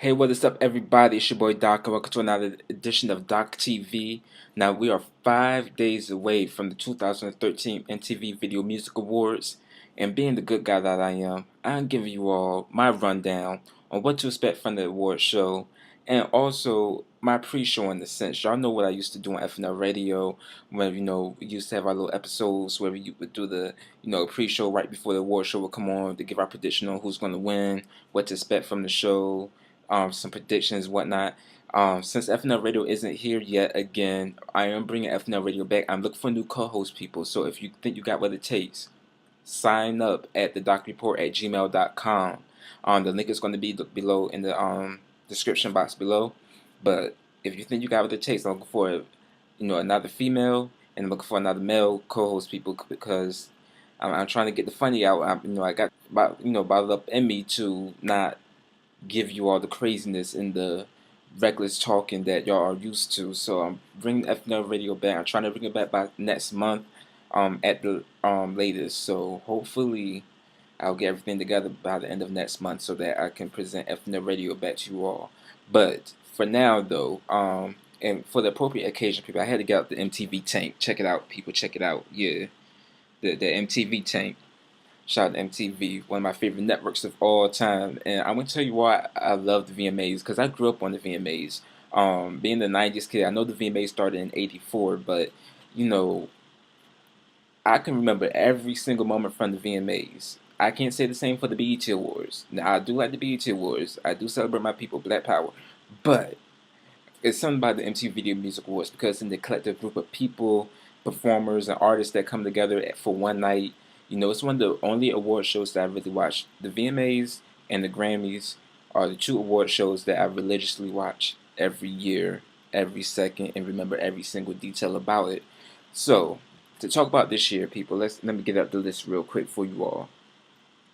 Hey, what is up, everybody? It's your boy Doc, and welcome to another edition of Doc TV. Now, we are 5 days away from the 2013 MTV Video Music Awards, and being the good guy that I am, I'm giving you all my rundown on what to expect from the award show, and also my pre-show in the sense. Y'all know what I used to do on FNL Radio, when we used to have our little episodes where we would do the pre-show right before the award show would come on to give our prediction on who's going to win, what to expect from the show, some predictions, whatnot. Since FNL Radio isn't here yet, again, I am bringing FNL Radio back. I'm looking for new co-host people. So if you think you got what it takes, sign up at thedocreport@gmail.com. The link is going to be below in the description box below. But if you think you got what it takes, I'm looking for another female, and I'm looking for another male co-host people because I'm trying to get the funny out. I got bottled up in me to not give you all the craziness and the reckless talking that y'all are used to. So I'm bringing FNL Radio back. I'm trying to bring it back by next month, at the latest. So hopefully I'll get everything together by the end of next month so that I can present FNL Radio back to you all. But for now, though, and for the appropriate occasion, people, I had to get out the MTV tank. Check it out, people. Check it out. Yeah, the MTV tank. Shout out to MTV, one of my favorite networks of all time. And I'm going to tell you why I love the VMAs, because I grew up on the VMAs. Being the 90s kid, I know the VMAs started in 84, but, you know, I can remember every single moment from the VMAs. I can't say the same for the BET Awards. Now, I do like the BET Awards. I do celebrate my people, Black Power. But it's something about the MTV Video Music Awards because in the collective group of people, performers, and artists that come together for one night. It's one of the only award shows that I really watch. The VMAs and the Grammys are the two award shows that I religiously watch every year, every second, and remember every single detail about it. So, to talk about this year, people, let me get up the list real quick for you all.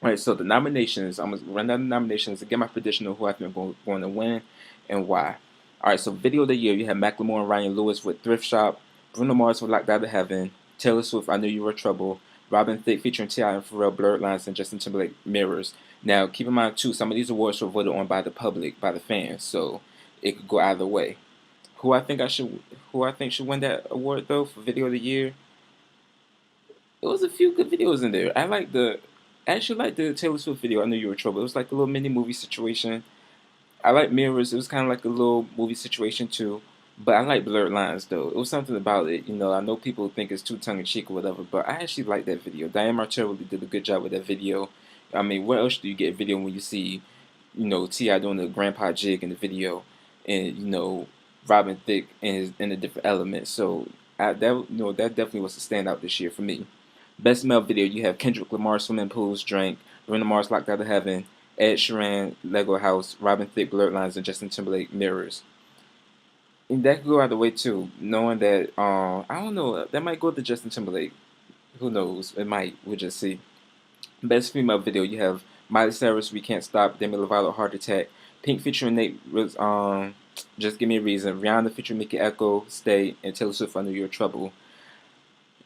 All right, so the nominations, I'm going to run down the nominations and get my prediction of who I think going to win and why. All right, so Video of the Year, you have Macklemore and Ryan Lewis with Thrift Shop, Bruno Mars with Locked Out of Heaven, Taylor Swift, I Knew You Were Trouble, Robin Thicke featuring T.I. and Pharrell, Blurred Lines, and Justin Timberlake, Mirrors. Now, keep in mind, too, some of these awards were voted on by the public, by the fans, so it could go either way. Who I think should win that award, though, for Video of the Year? It was a few good videos in there. I actually like the Taylor Swift video, I Knew You Were Trouble. It was like a little mini movie situation. I like Mirrors. It was kind of like a little movie situation too. But I like Blurred Lines though. It was something about it. I know people think it's too tongue in cheek or whatever, but I actually like that video. Diane Martell really did a good job with that video. I mean, where else do you get a video when you see, T.I. doing the grandpa jig in the video, and Robin Thicke in a different element. So that definitely was a standout this year for me. Best male video, you have Kendrick Lamar, Swimming Pools, Drink, Bruno Mars, Locked Out of Heaven, Ed Sheeran, Lego House, Robin Thicke, Blurred Lines, and Justin Timberlake, Mirrors. And that could go either way too, knowing that, I don't know, that might go to Justin Timberlake. Who knows? It might. We'll just see. Best female video, you have Miley Cyrus, We Can't Stop, Demi Lovato, Heart Attack, Pink featuring Nate, Just Give Me a Reason, Rihanna featuring Mickey Echo, Stay, and Taylor Swift, I Knew You Were Trouble.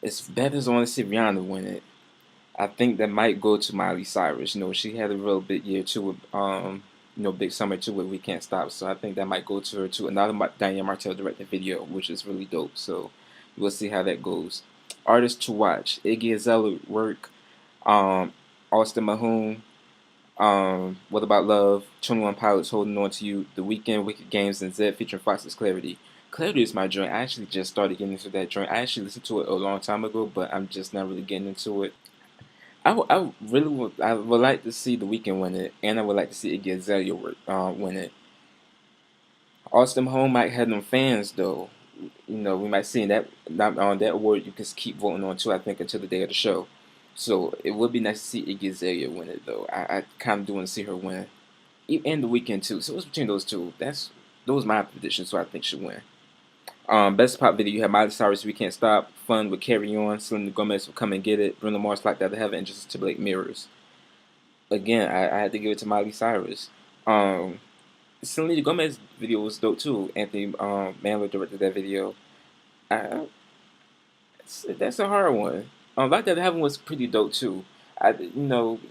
As bad as I want to see Rihanna win it, I think that might go to Miley Cyrus. She had a real big year too with big summer too with We Can't Stop. So I think that might go to her too. Another Diane Martell directed video, which is really dope. So we'll see how that goes. Artists to watch: Iggy Azalea work, Austin Mahone, What About Love, 21 Pilots, Holding On to You, The Weeknd, Wicked Games, and Zed featuring Fox's Clarity. Clarity is my joint. I actually just started getting into that joint. I actually listened to it a long time ago, but I'm just not really getting into it. I would like to see The Weeknd win it, and I would like to see Iggy Azalea win it. Austin Home might have them fans though. We might see on that award. You can keep voting on too. I think until the day of the show. So it would be nice to see Iggy Azalea win it though. I kind of do want to see her win, and The Weeknd too. So it's between those two. Those my predictions. So I think should win. Best pop video, you have Miley Cyrus, We Can't Stop, Fun with Carry On, Selena Gomez with Come and Get It, Bruno Mars, Locked Out of Heaven, and Justin Timberlake, Mirrors. Again, I had to give it to Miley Cyrus. Selena Gomez video was dope too. Anthony Mandler directed that video. That's a hard one. Locked Out of Heaven was pretty dope too.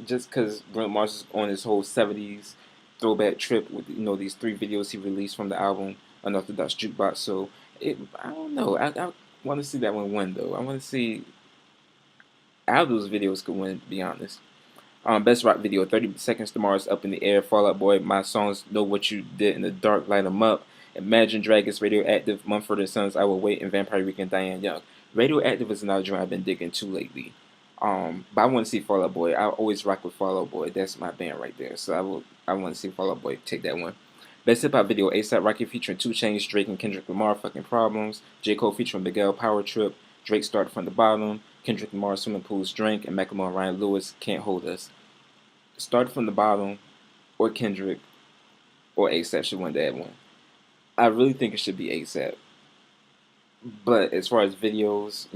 Just because Bruno Mars is on his whole 70s throwback trip with these 3 videos he released from the album Unorthodox Jukebox. So I don't know. I want to see that one win though. I want to see how those videos could win. To be honest. Best rock video, 30 Seconds to Mars, Up in the Air, Fall Out Boy, My Songs, Know What You Did in the Dark, Light 'Em Up, Imagine Dragons, Radioactive, Mumford & Sons, I Will Wait, and Vampire Weekend, Diane Young. Radioactive is another joint I've been digging too lately. But I want to see Fall Out Boy. I always rock with Fall Out Boy. That's my band right there. So I want to see Fall Out Boy take that one. Best Hip Hop Video, ASAP Rocky featuring 2 Chainz, Drake and Kendrick Lamar, Fucking Problems, J. Cole featuring Miguel, Power Trip, Drake Started from the Bottom, Kendrick Lamar, Swimming Pools, Drink, and Macklemore and Ryan Lewis, Can't Hold Us. Started from the Bottom, or Kendrick, or ASAP should win that one. I really think it should be ASAP. But as far as videos,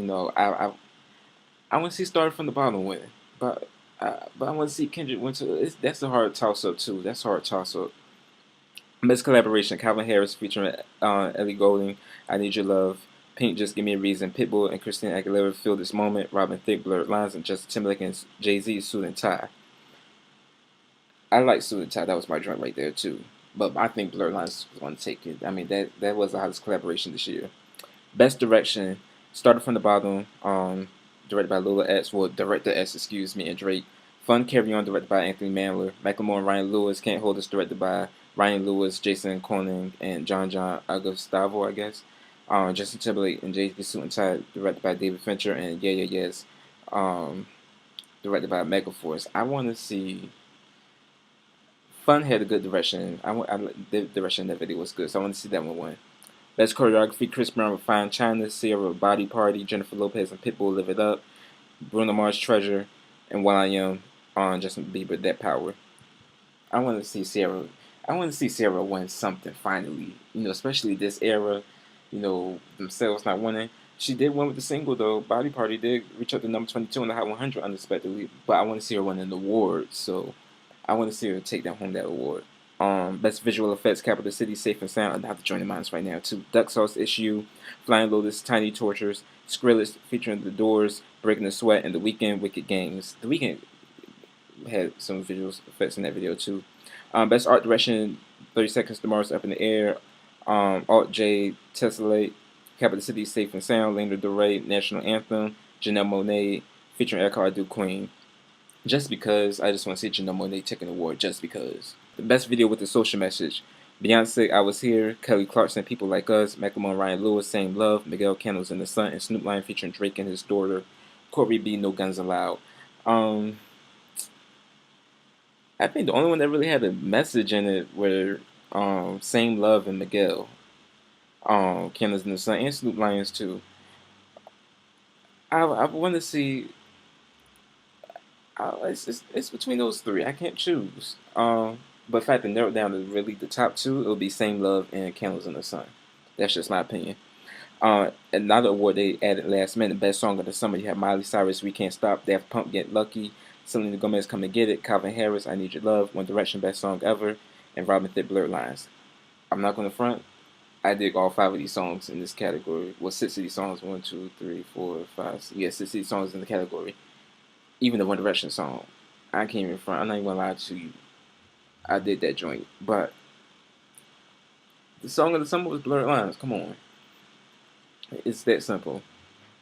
I want to see Started from the Bottom win. But I want to see Kendrick win too. That's a hard toss up too. That's a hard toss up. Best collaboration: Calvin Harris featuring Ellie Goulding, I Need Your Love. Pink, Just Give Me a Reason. Pitbull and Christina Aguilera, Feel This Moment. Robin Thicke, Blurred Lines, and Justin Timberlake and Jay-Z, Suit and Tie. I like Suit and Tie. That was my joint right there too. But I think Blurred Lines was going to take it. I mean, that was the hottest collaboration this year. Best direction: Started from the Bottom. Directed by Lola X. Well, Director X, excuse me, and Drake. Fun Carry On, directed by Anthony Mandler. Macklemore and Ryan Lewis. Can't Hold Us, directed by Ryan Lewis, Jason Koenig, and John Agostavo, I guess. Justin Timberlake and Jay-Z, Suit and Tie, directed by David Fincher, and Yeah Yeah Yes, directed by Megaforce. I want to see. Fun had a good direction. The direction in that video was good, so I want to see that one win. Best choreography: Chris Brown with Fine China, Sierra with Body Party, Jennifer Lopez and Pitbull Live It Up, Bruno Mars Treasure, and While I Am on Justin Bieber That Power. I want to see Sierra win something finally. Especially this era. Themselves not winning. She did win with the single though. Body Party did reach up to number 22 in the Hot 100 unexpectedly, but I want to see her win an award. So I want to see her take that award. Best visual effects: Capital City, Safe and Sound. I have to join the minds right now too. Duck Sauce Issue, Flying Lotus, Tiny Tortures, Skrillex featuring The Doors, Breaking the Sweat, and The Weeknd, Wicked Games. The Weeknd had some visual effects in that video too. Best art direction: 30 Seconds to Mars, Up in the Air. Alt J, Tessellate, Capital City, Safe and Sound, Lana Del Rey, National Anthem, Janelle Monáe featuring Erykah Badu, Queen. Just because I just want to see Janelle Monáe take an award, just because. The best video with the social message: Beyonce, I Was Here, Kelly Clarkson, People Like Us, Macklemore and Ryan Lewis, Same Love, Miguel, Candles in the Sun, and Snoop Lion featuring Drake and his daughter, Corey B, No Guns Allowed. I think the only one that really had a message in it were Same Love and Miguel. Candles in the Sun, and Snoop Lions too. I want to see. It's between those 3. I can't choose. But if I had to narrow it down to really the top 2, it would be Same Love and Candles in the Sun. That's just my opinion. Another award they added last minute: Best Song of the Summer. You have Miley Cyrus, We Can't Stop, Daft Punk, Get Lucky, Selena Gomez, Come and Get It, Calvin Harris, I Need Your Love, One Direction, Best Song Ever, and Robin Thicke, Blurred Lines. I'm not going to front. I dig all 5 of these songs in this category. Well, 6 of these songs. 1, 2, 3, 4, 5. 6 of these songs in the category. Even the One Direction song. I can't even front. I'm not even going to lie to you. I did that joint. But the song of the summer was Blurred Lines. Come on. It's that simple.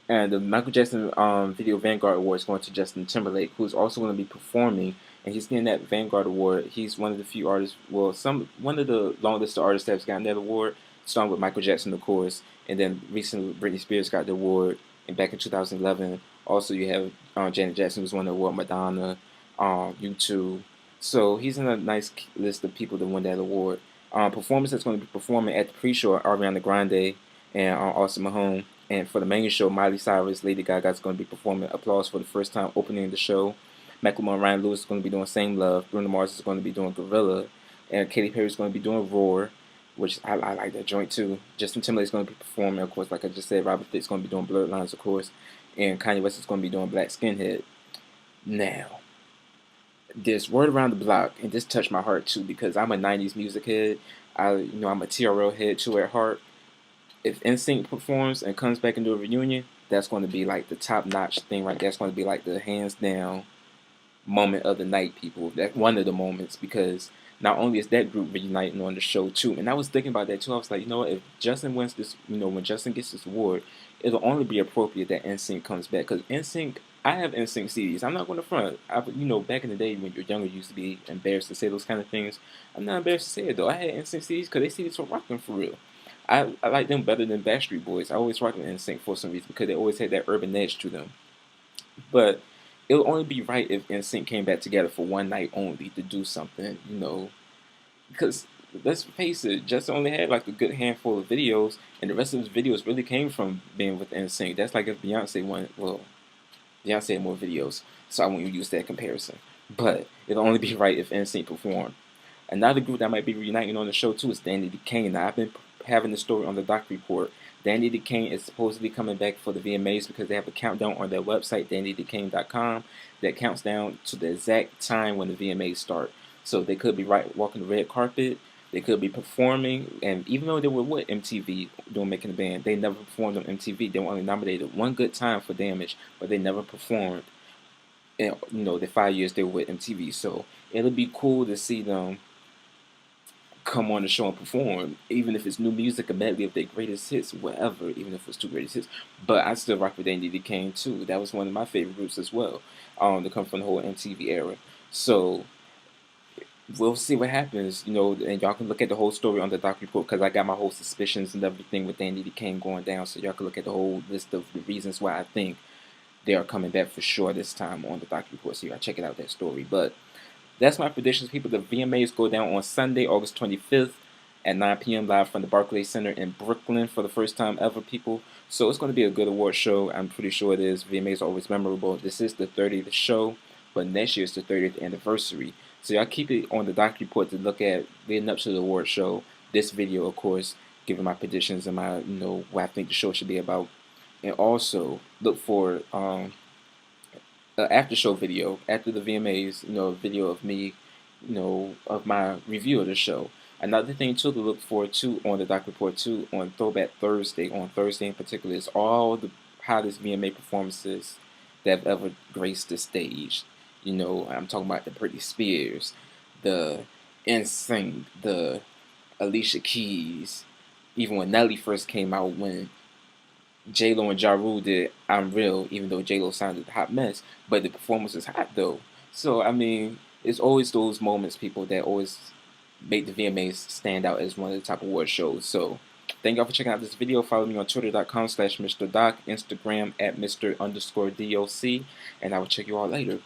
And the Michael Jackson Video Vanguard Award is going to Justin Timberlake, who's also going to be performing, and he's getting that Vanguard Award. He's one of the few artists, one of the longest artists that's gotten that award, starting with Michael Jackson, of course, and then recently Britney Spears got the award, and back in 2011, also you have Janet Jackson, who's won the award, Madonna, U2. So he's in a nice list of people that won that award. Performers that's going to be performing at the pre-show are Ariana Grande and Austin Mahone. And for the main show, Miley Cyrus, Lady Gaga is going to be performing Applause for the first time opening the show. Macklemore and Ryan Lewis is going to be doing Same Love. Bruno Mars is going to be doing Gorilla. And Katy Perry is going to be doing Roar, which I like that joint too. Justin Timberlake is going to be performing, of course, like I just said. Robert Thicke is going to be doing Blurred Lines, of course. And Kanye West is going to be doing Black Skinhead. Now, this word around the block, and this touched my heart too, because I'm a 90s music head. I'm a TRL head too at heart. If NSYNC performs and comes back into a reunion, that's going to be like the top-notch thing, right? That's going to be like the hands down moment of the night, people. That's one of the moments, because not only is that group reuniting on the show too, and I was thinking about that too. I was like, you know what, if Justin wins this, when Justin gets this award, it'll only be appropriate that NSYNC comes back, because NSYNC, I have NSYNC CDs. I'm not going to front. Back in the day when you're younger, you used to be embarrassed to say those kind of things. I'm not embarrassed to say it though. I had NSYNC CDs because they CDs were rocking for real. I like them better than Backstreet Boys. I always rock with NSYNC for some reason because they always had that urban edge to them. But it would only be right if NSYNC came back together for one night only to do something, because let's face it, Justin only had like a good handful of videos, and the rest of his videos really came from being with NSYNC. That's like if Beyonce won, well, Beyonce had more videos, so I won't use that comparison. But it'll only be right if NSYNC performed. Another group that might be reuniting on the show too is Danny DeCane. Now, I've been having the story on the Doc Report. Danny DeCane is supposedly coming back for the VMAs because they have a countdown on their website, DannyDeCane.com, that counts down to the exact time when the VMAs start. So they could be walking the red carpet, they could be performing, and even though they were with MTV doing Making the Band, they never performed on MTV. They were only nominated one good time for Damage, but they never performed in the 5 years they were with MTV. So it'll be cool to see them come on the show and perform, even if it's new music, a medley of their greatest hits, whatever, even if it's two greatest hits. But I still rock with Danny DeCane too. That was one of my favorite groups as well, to come from the whole MTV era. So we'll see what happens, and y'all can look at the whole story on the Doc Report, because I got my whole suspicions and everything with Danny DeCane going down, so y'all can look at the whole list of the reasons why I think they are coming back for sure this time on the Doc Report, so y'all check it out, that story. But that's my predictions, people. The VMAs go down on Sunday, August 25th at 9 p.m. live from the Barclays Center in Brooklyn for the first time ever, people. So it's going to be a good award show. I'm pretty sure it is. VMAs are always memorable. This is the 30th show, but next year is the 30th anniversary. So y'all keep it on the Doc Report to look at leading up to the award show. This video, of course, giving my predictions and my, what I think the show should be about. And also look for after show video after the VMAs, a video of me, of my review of the show. Another thing too to look forward to on the Doc Report too, on Throwback Thursday, on Thursday in particular, is all the hottest VMA performances that have ever graced the stage. I'm talking about the Britney Spears, the NSYNC, the Alicia Keys, even when Nelly first came out, when J-Lo and Ja Rule did I'm Real, even though J-Lo sounded a hot mess, but the performance was hot though. So, it's always those moments, people, that always make the VMAs stand out as one of the top award shows. So, thank y'all for checking out this video. Follow me on twitter.com/MrDoc, Instagram at Mr_DOC, and I will check you all later.